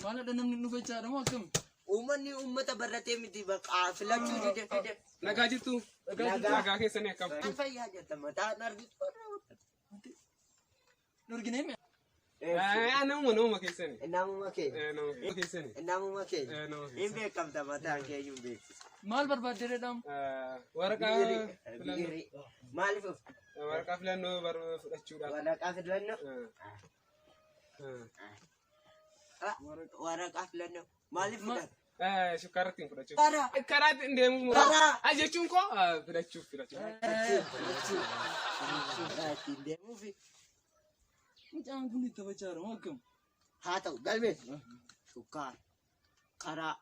Maal ada namni nu facaadha moo akkam? Uummanni uummata barratee miti bakka filachuu dide. Nagaa jirtu. Nagaa keessanii akkam. Kan fayyaa jirta mataan argitu. Nurginee mi? Nama keessanii. Namuma kee. Nama keessanii. Namuma kee. Nama Hin beekamta mataan kee hin beeksisu. Maal barbaadde dham? Waraqaa Biyyiri. Maaliif of? waraqaa filannoo fudhachuudhaaf. Waraqaa filannoo? Waraqaa filannoo. Maaliif fudhatu? Shukkaara ittiin fudhachuuf. Karaa ittiin deemuu Karaa. jechuun koo filachuuf. ittiin deemuufi. Mucaan kun itti facaadha moo akkam? Haa ta'u galmee. Shukkaara. Karaa.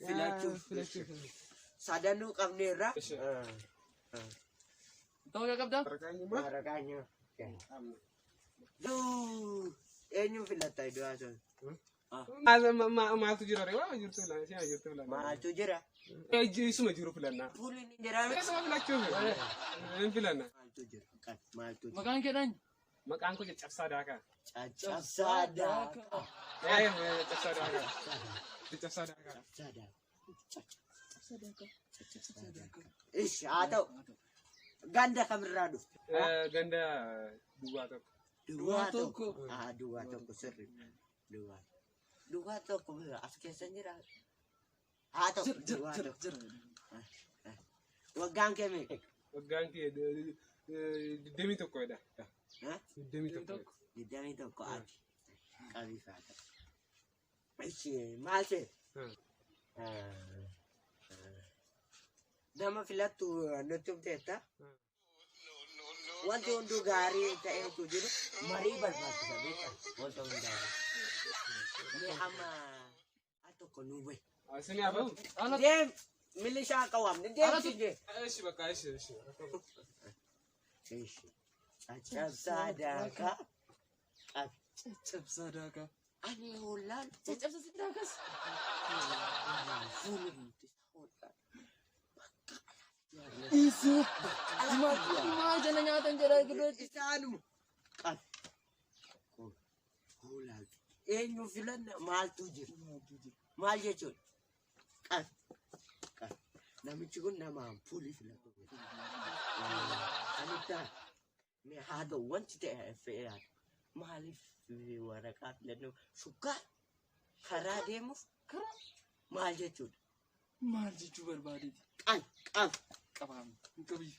Filachuuf. Sadanuu qabneerra. Ta'uu qabdaa? Waraqaa nyoo. Eenyuun filatta iddoo haasa'u? Maaltu jira ree? Waa jirtu filannaa. Si'a jirtu filannaa. Maaltu jira? Isuma jiru filannaa. Fuulli ni jiraame. Isuma filachuuf. Hin filannaa. Maaltu jira? Maaltu jira? Maqaan keedhaan? Maqaan koo Caccabsaa Daakaa. Caccabsaa Daakaa. Caccabsaa Daakaa. Caccabsaa Daakaa. Caccabsaa Daakaa. Ishi haa ta'u. Ganda kamirraa dhufte? Ganda duwwaa tokko. Duwwaa tokko. Duwwaa tokko sirri. Duwwaa tokko as keessa jira. Haa ta'u. Duwwaa tokko. Waggaan kee meeqa? Waggaan kee 21dha. 21. 21 ati. Qabiifaadha. Ishi maal ta'e? Nama filattu nutti himteetta? Wanti hunduu gaarii ta'eetu jiru marii barbaachisa beekta wanta hundaa'u. Mee amma tokko nu bahe. Asini abahu. Deem milishaa qawaamne deemsi jee. Ishi bakka ishi. Ishi. Caccabsaa Daakaa. Caccabsaa Daakaa. Ani hoolaan. Caccabsaa Daakaas. Fuula nuti hoolaan. Isu. Maal jala nyaatan jedhaa gidduu. Isaanuma. Qal. Hoolaan. Eenyu filanna maaltu jira? Maal jechuudha? Qal. Namichi kun nama ampuulii filatu. Anittaa. Mee haa ta'u wanti ta'e fe'ee maaliif waraqaa filannoo shukkaara karaa deemuuf Karaa. maal jechuudha? Maal jechuu barbaadeeti? Qabamu. Hin qabii.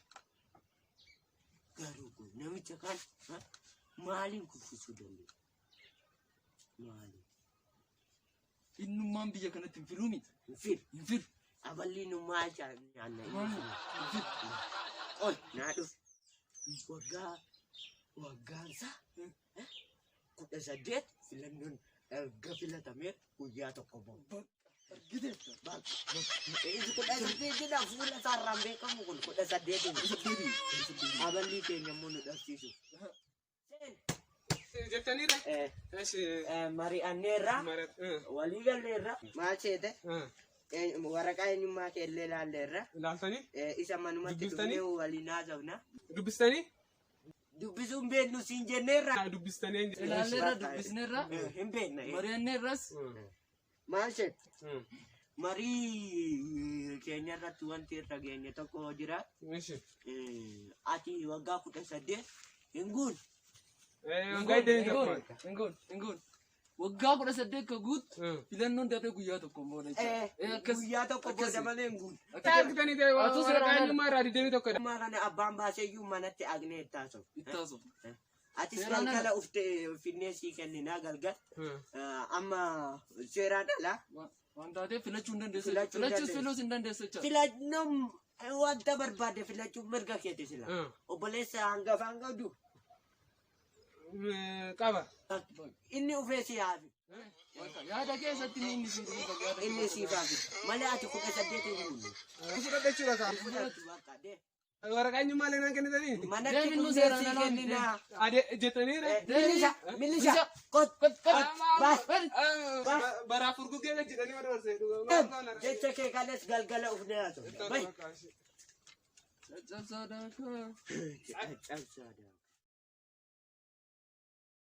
Garuu kun namicha kan maaliin kuffisuu danda'a? Maaliin? Innummaan biyya kanatti hin filuu miti. Hin filu. Aballi nu maal nyaanna hin filu. Ol naa dhufu. Waggaansa 18 filannoon erga filatamee guyyaa tokko bahu. Argiteetta. 18 jedha fuula isaarraan beekamu kun 18. Aballi keenya immoo nu dhabsiisu. Jettaniira? Mari'anneerra walii galleerra maal seete? Waraqaa eenyummaa kee illee ilaalleerra. Ilaaltanii? Isa manumatti dhufnee waliin haasofna. Dubbistanii? Dubbisuun beeknu siin jenneerra. Dubbistanii? Ilaalleerra dubbisneerra. Hin beekna. Mari'anneerras. Maal seete? Marii keenya irratti wanti irra geenye tokko jira. Ati waggaa 18 hin guunne. Hingoon. Waggaa 18 ka guut filannoon dafee guyyaa tokko booda. Guyyaa tokko booda malee hin guunne. Taarikitanii ta'e waraqaa eenyummaa irraa 21dha. Amma kana abbaan baaseyyuu manatti agnee ittaasof. Ittaasof. Atis galgala ufte finnee sii kenninaa galgal. Amma seeraan alaa. Waan taatee filachuu hin dandeessu. Filachuus filuus hin dandeessu jecha. Filannoon wanta barbaade filachuun mirga keeti sila. Obboleessa hangafaan qabdu. Qaba. Inni ufee si yaafi. Yaada keessatti inni si yaada. Inni si baafi. Malee ati 18 hin guunne. Fudhachuudha kaa. Waraqaa eenyummaa illee naan kennitanii? Manatti dhufee si kenninaa. Jettaniira? Milisha. Kot. Baraa furgugee jedhanii madarsee. Jecha kee kalees galgala ufnee haasofna. Caccabsaa Daakaa. Caccabsaa Daakaa.